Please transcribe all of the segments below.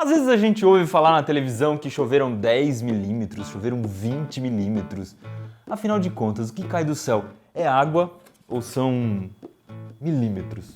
Às vezes a gente ouve falar na televisão que choveram 10 milímetros, choveram 20 milímetros. Afinal de contas, o que cai do céu é água ou são milímetros?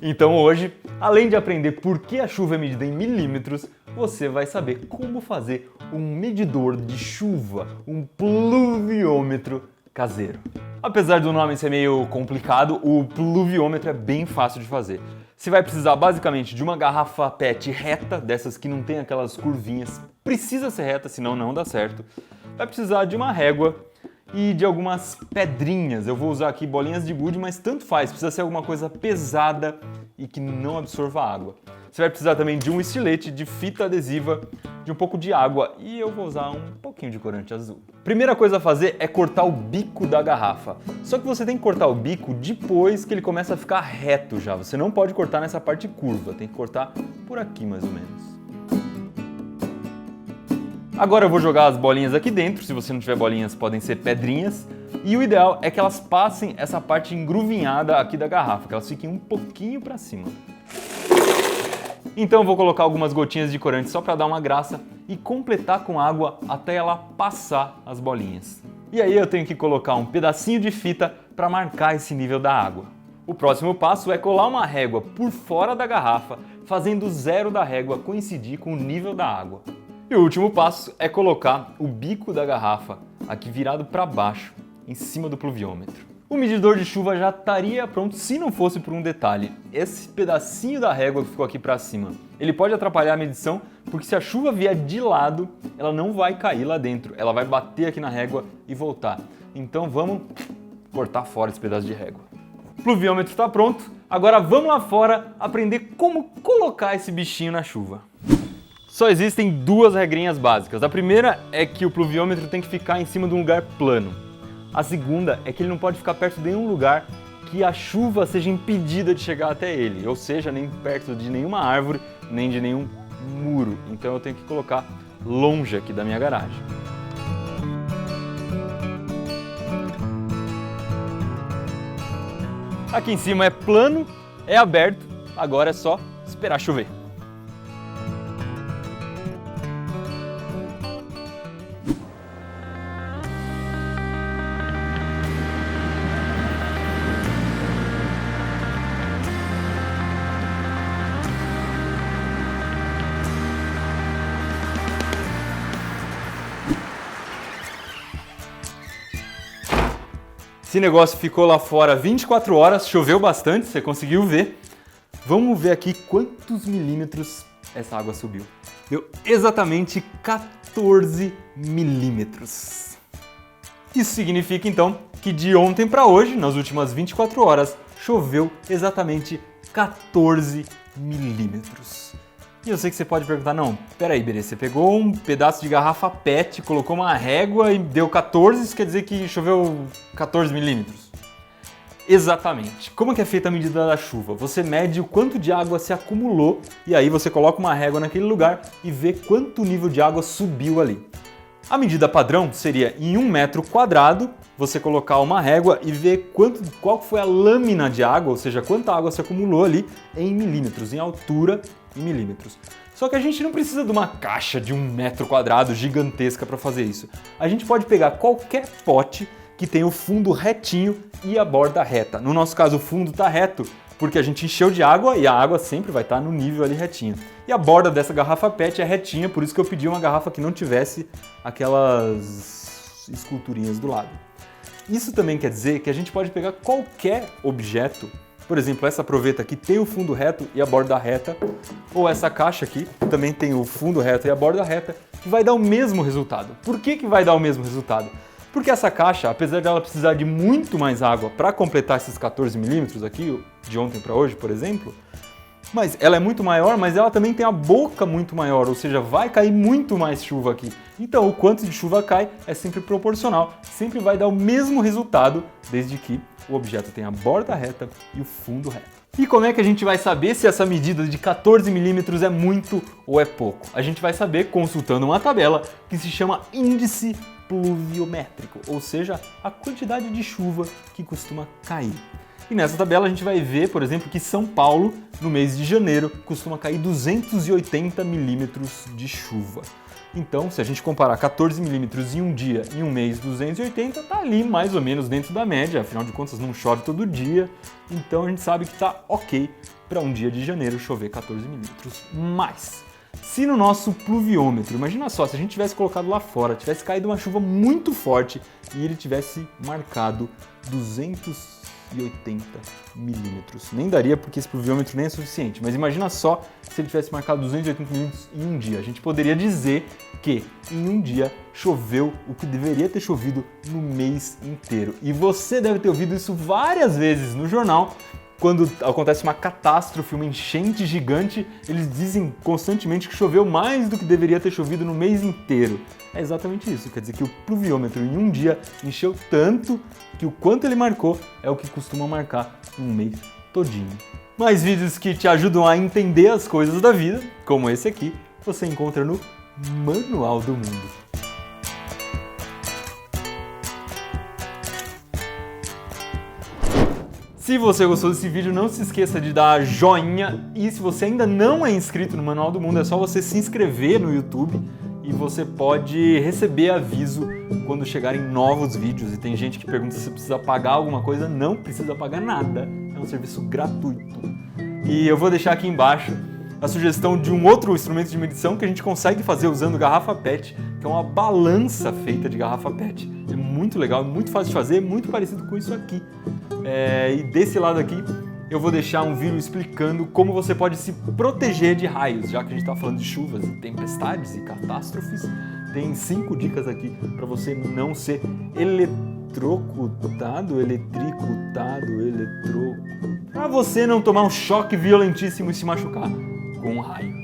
Então hoje, além de aprender por que a chuva é medida em milímetros, você vai saber como fazer um medidor de chuva, um pluviômetro caseiro. Apesar do nome ser meio complicado, o pluviômetro é bem fácil de fazer. Você vai precisar basicamente de uma garrafa PET reta, dessas que não tem aquelas curvinhas. Precisa ser reta, senão não dá certo. Vai precisar de uma régua e de algumas pedrinhas. Eu vou usar aqui bolinhas de gude, mas tanto faz. Precisa ser alguma coisa pesada e que não absorva água. Você vai precisar também de um estilete, de fita adesiva, de um pouco de água e eu vou usar um pouquinho de corante azul. Primeira coisa a fazer é cortar o bico da garrafa. Só que você tem que cortar o bico depois que ele começa a ficar reto já. Você não pode cortar nessa parte curva, tem que cortar por aqui mais ou menos. Agora eu vou jogar as bolinhas aqui dentro, se você não tiver bolinhas podem ser pedrinhas. E o ideal é que elas passem essa parte engruvinhada aqui da garrafa, que elas fiquem um pouquinho para cima. Então eu vou colocar algumas gotinhas de corante só para dar uma graça e completar com água até ela passar as bolinhas. E aí eu tenho que colocar um pedacinho de fita para marcar esse nível da água. O próximo passo é colar uma régua por fora da garrafa, fazendo o zero da régua coincidir com o nível da água. E o último passo é colocar o bico da garrafa aqui virado para baixo, em cima do pluviômetro. O medidor de chuva já estaria pronto se não fosse por um detalhe. Esse pedacinho da régua que ficou aqui para cima, ele pode atrapalhar a medição, porque se a chuva vier de lado, ela não vai cair lá dentro, ela vai bater aqui na régua e voltar. Então vamos cortar fora esse pedaço de régua. O pluviômetro está pronto, agora vamos lá fora aprender como colocar esse bichinho na chuva. Só existem duas regrinhas básicas. A primeira é que o pluviômetro tem que ficar em cima de um lugar plano. A segunda é que ele não pode ficar perto de nenhum lugar que a chuva seja impedida de chegar até ele, ou seja, nem perto de nenhuma árvore, nem de nenhum muro. Então eu tenho que colocar longe aqui da minha garagem. Aqui em cima é plano, é aberto, agora é só esperar chover. Esse negócio ficou lá fora 24 horas, choveu bastante, você conseguiu ver. Vamos ver aqui quantos milímetros essa água subiu. Deu exatamente 14 milímetros. Isso significa então que de ontem para hoje, nas últimas 24 horas, choveu exatamente 14 milímetros. E eu sei que você pode perguntar, não, peraí, Berê, você pegou um pedaço de garrafa PET, colocou uma régua e deu 14, isso quer dizer que choveu 14 milímetros? Exatamente. Como que é feita a medida da chuva? Você mede o quanto de água se acumulou e aí você coloca uma régua naquele lugar e vê quanto nível de água subiu ali. A medida padrão seria em 1 metro quadrado, você colocar uma régua e ver qual foi a lâmina de água, ou seja, quanta água se acumulou ali em milímetros, em altura em milímetros. Só que a gente não precisa de uma caixa de 1 metro quadrado gigantesca para fazer isso. A gente pode pegar qualquer pote que tenha o fundo retinho e a borda reta. No nosso caso, o fundo está reto porque a gente encheu de água e a água sempre vai estar no nível ali retinho. E a borda dessa garrafa PET é retinha, por isso que eu pedi uma garrafa que não tivesse aquelas esculturinhas do lado. Isso também quer dizer que a gente pode pegar qualquer objeto, por exemplo, essa proveta aqui tem o fundo reto e a borda reta, ou essa caixa aqui também tem o fundo reto e a borda reta, que vai dar o mesmo resultado. Por que vai dar o mesmo resultado? Porque essa caixa, apesar dela precisar de muito mais água para completar esses 14 milímetros aqui, de ontem para hoje, por exemplo, mas ela é muito maior, mas ela também tem a boca muito maior, ou seja, vai cair muito mais chuva aqui. Então o quanto de chuva cai é sempre proporcional, sempre vai dar o mesmo resultado, desde que o objeto tenha a borda reta e o fundo reto. E como é que a gente vai saber se essa medida de 14 milímetros é muito ou é pouco? A gente vai saber consultando uma tabela que se chama índice pluviométrico, ou seja, a quantidade de chuva que costuma cair. E nessa tabela a gente vai ver, por exemplo, que São Paulo, no mês de janeiro, costuma cair 280 milímetros de chuva. Então, se a gente comparar 14 milímetros em um dia e um mês 280, tá ali mais ou menos dentro da média, afinal de contas não chove todo dia, então a gente sabe que tá ok para um dia de janeiro chover 14 milímetros. Mas, se no nosso pluviômetro, imagina só, se a gente tivesse colocado lá fora, tivesse caído uma chuva muito forte e ele tivesse marcado 280 milímetros. Nem daria porque esse pluviômetro nem é suficiente, mas imagina só se ele tivesse marcado 280 milímetros em um dia. A gente poderia dizer que em um dia choveu o que deveria ter chovido no mês inteiro. E você deve ter ouvido isso várias vezes no jornal. Quando acontece uma catástrofe, uma enchente gigante, eles dizem constantemente que choveu mais do que deveria ter chovido no mês inteiro. É exatamente isso, quer dizer que o pluviômetro em um dia encheu tanto que o quanto ele marcou é o que costuma marcar um mês todinho. Mais vídeos que te ajudam a entender as coisas da vida, como esse aqui, você encontra no Manual do Mundo. Se você gostou desse vídeo, não se esqueça de dar joinha e se você ainda não é inscrito no Manual do Mundo, é só você se inscrever no YouTube e você pode receber aviso quando chegarem novos vídeos. E tem gente que pergunta se precisa pagar alguma coisa, não precisa pagar nada, é um serviço gratuito. E eu vou deixar aqui embaixo a sugestão de um outro instrumento de medição que a gente consegue fazer usando garrafa PET, que é uma balança feita de garrafa PET. É muito legal, muito fácil de fazer, muito parecido com isso aqui. E desse lado aqui eu vou deixar um vídeo explicando como você pode se proteger de raios, já que a gente está falando de chuvas e tempestades e catástrofes. Tem 5 dicas aqui para você não ser eletrocutado, para você não tomar um choque violentíssimo e se machucar com um raio.